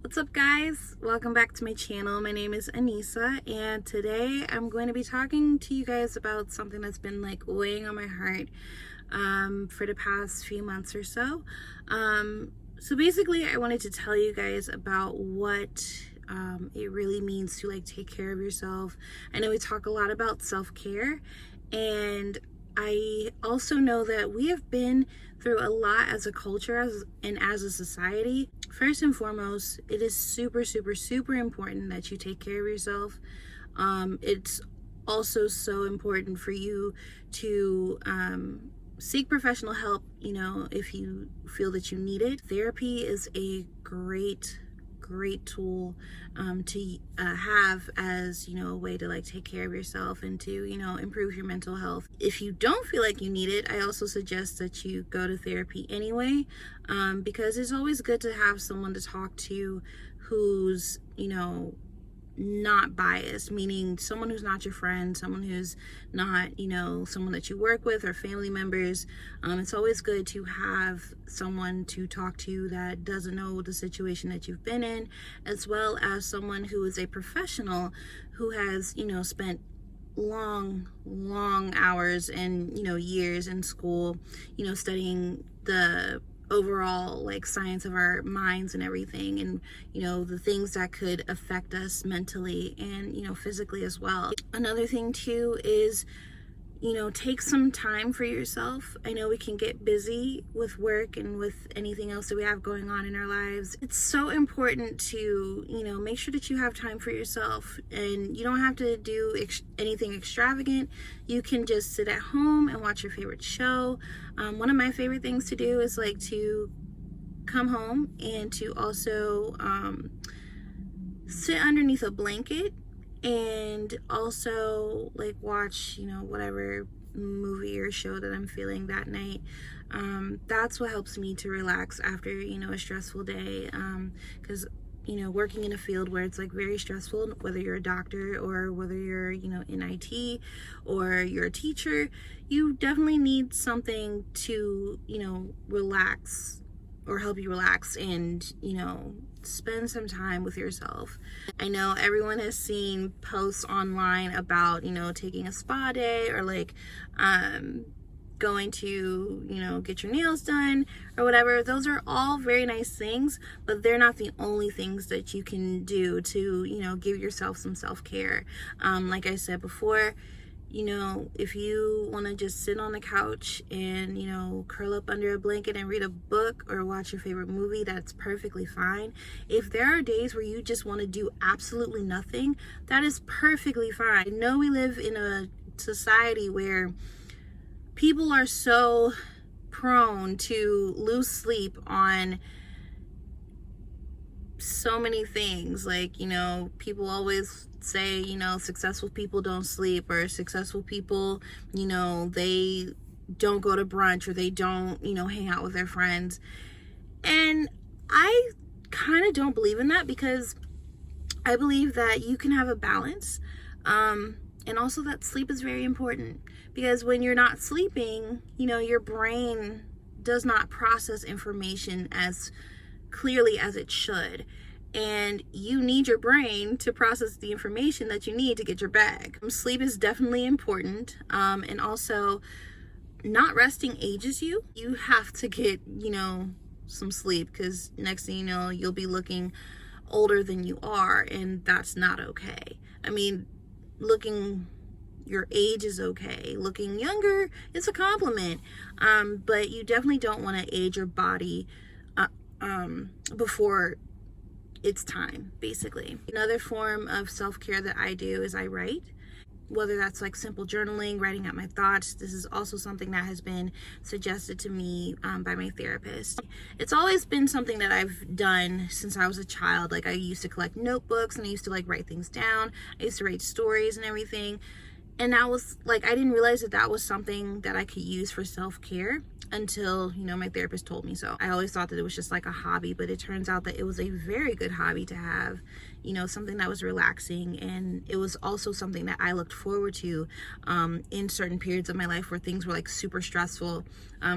What's up, guys? Welcome back to my channel. My name is Anissa, and today I'm going to be talking to you guys about something that's been like weighing on my heart for the past few months or so. So basically, I wanted to tell you guys about what it really means to like take care of yourself. I know we talk a lot about self-care, and I also know that we have been through a lot as a culture and as a society. First and foremost, it is super important that you take care of yourself. It's also so important for you to seek professional help, if you feel that you need it. Therapy is a great tool to have as a way to like take care of yourself and to improve your mental health. If you don't feel like you need it, I also suggest that you go to therapy anyway, because it's always good to have someone to talk to who's not biased, meaning someone who's not your friend, someone who's not someone that you work with or family members. It's always good to have someone to talk to that doesn't know the situation that you've been in, as well as someone who is a professional who has spent long hours and years in school studying the overall like science of our minds and everything, and the things that could affect us mentally and physically as well. Another thing too is take some time for yourself. I know we can get busy with work and with anything else that we have going on in our lives. It's so important to make sure that you have time for yourself, and you don't have to do anything extravagant. You can just sit at home and watch your favorite show. One of my favorite things to do is like to come home and to also sit underneath a blanket and also like watch whatever movie or show that I'm feeling that night. That's what helps me to relax after a stressful day, because working in a field where it's like very stressful, whether you're a doctor or whether you're in IT or you're a teacher, you definitely need something to relax or help you relax and spend some time with yourself. I know everyone has seen posts online about taking a spa day, or like going to get your nails done or whatever. Those are all very nice things, but they're not the only things that you can do to give yourself some self-care. Like I said before, if you want to just sit on the couch and curl up under a blanket and read a book or watch your favorite movie, that's perfectly fine. If there are days where you just want to do absolutely nothing, that is perfectly fine. I know we live in a society where people are so prone to lose sleep on so many things. Like people always say successful people don't sleep, or successful people they don't go to brunch, or they don't hang out with their friends. And I kind of don't believe in that, because I believe that you can have a balance, and also that sleep is very important, because when you're not sleeping, your brain does not process information as clearly as it should, and you need your brain to process the information that you need to get your bag. Sleep is definitely important, and also not resting ages you. You have to get some sleep, because next thing you know, you'll be looking older than you are, and that's not okay. I mean, looking your age is okay. Looking younger is a compliment, but you definitely don't want to age your body before it's time, basically. Another form of self-care that I do is I write, whether that's like simple journaling, writing out my thoughts. This is also something that has been suggested to me by my therapist. It's always been something that I've done since I was a child. Like I used to collect notebooks and I used to like write things down. I used to write stories and everything. And that was like, I didn't realize that that was something that I could use for self-care until, you know, my therapist told me so. I always thought that it was just like a hobby, but it turns out that it was a very good hobby to have, you know, something that was relaxing. And it was also something that I looked forward to in certain periods of my life where things were like super stressful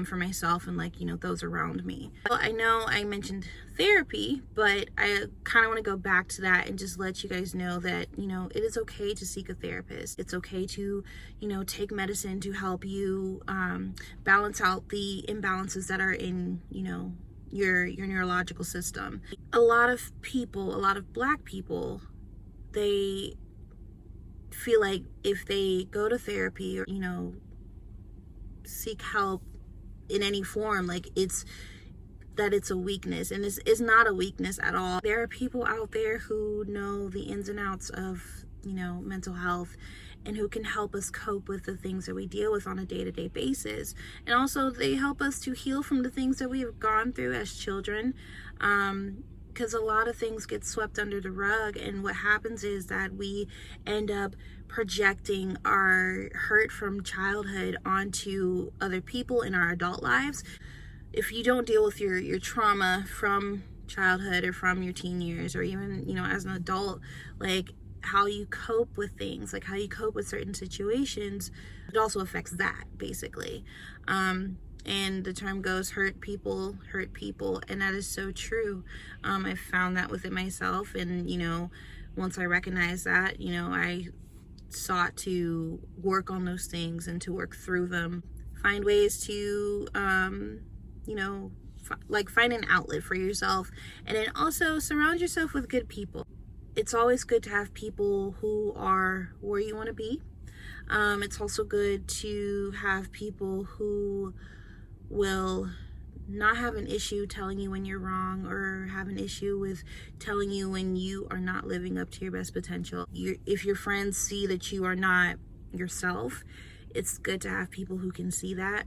for myself and like, you know, those around me. Well, I know I mentioned therapy, but I kind of want to go back to that and just let you guys know that, you know, it is okay to seek a therapist. It's okay to, you know, take medicine to help you balance out the imbalances that are in, you know, your neurological system. A lot of people, a lot of Black people, they feel like if they go to therapy or, you know, seek help in any form, like it's a weakness, and it's not a weakness at all. There are people out there who know the ins and outs of, you know, mental health and who can help us cope with the things that we deal with on a day-to-day basis. And also they help us to heal from the things that we've gone through as children, because a lot of things get swept under the rug, and what happens is that we end up projecting our hurt from childhood onto other people in our adult lives. If you don't deal with your trauma from childhood or from your teen years, or even, you know, as an adult, like how you cope with things, like how you cope with certain situations, it also affects that basically. And the term goes, hurt people, and that is so true. I found that within myself, and, you know, once I recognized that, you know, I sought to work on those things and to work through them, find ways to you know, like find an outlet for yourself, and then also surround yourself with good people. It's always good to have people who are where you want to be. It's also good to have people who will not have an issue telling you when you're wrong, or have an issue with telling you when you are not living up to your best potential. If your friends see that you are not yourself, it's good to have people who can see that.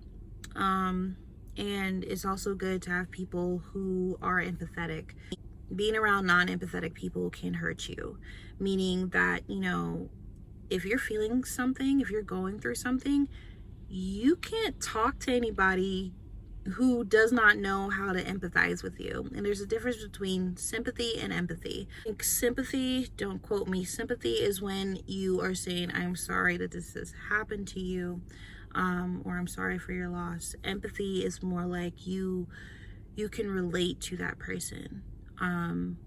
And it's also good to have people who are empathetic. Being around non-empathetic people can hurt you, meaning that, you know, if you're feeling something, if you're going through something, you can't talk to anybody who does not know how to empathize with you. And there's a difference between sympathy and empathy. Sympathy, don't quote me, sympathy is when you are saying, I'm sorry that this has happened to you, or I'm sorry for your loss. Empathy is more like you can relate to that person, and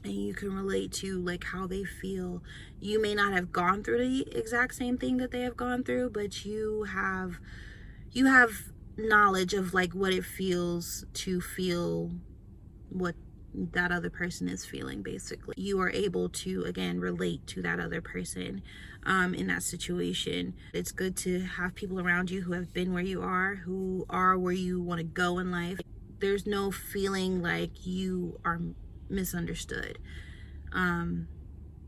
you can relate to like how they feel. You may not have gone through the exact same thing that they have gone through, but you have knowledge of like what it feels to feel what that other person is feeling. Basically, you are able to, again, relate to that other person in that situation. It's good to have people around you who have been where you are, who are where you want to go in life. There's no feeling like you are misunderstood.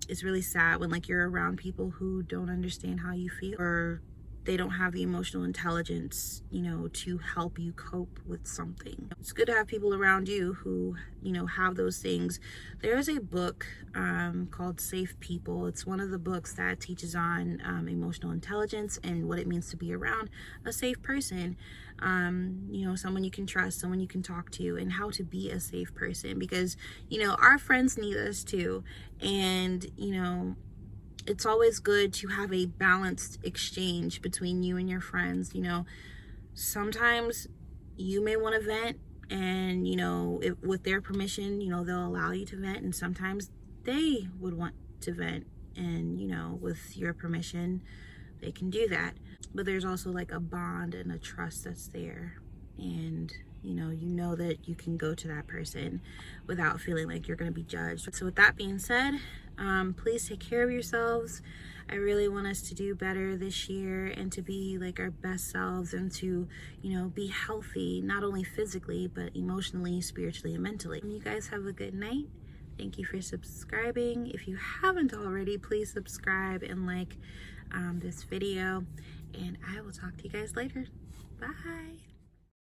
It's really sad when like you're around people who don't understand how you feel, or they don't have the emotional intelligence, you know, to help you cope with something. It's good to have people around you who, you know, have those things. There is a book called Safe People. It's one of the books that teaches on emotional intelligence and what it means to be around a safe person. You know, someone you can trust, someone you can talk to, and how to be a safe person, because, you know, our friends need us too. And, you know, it's always good to have a balanced exchange between you and your friends. You know, sometimes you may want to vent, and, you know, with their permission, you know, they'll allow you to vent, and sometimes they would want to vent, and, you know, with your permission, they can do that. But there's also like a bond and a trust that's there, and you know that you can go to that person without feeling like you're going to be judged. So with that being said, please take care of yourselves. I really want us to do better this year and to be like our best selves, and to, you know, be healthy, not only physically, but emotionally, spiritually, and mentally. You guys have a good night. Thank you for subscribing. If you haven't already, please subscribe and like this video, and I will talk to you guys later. Bye.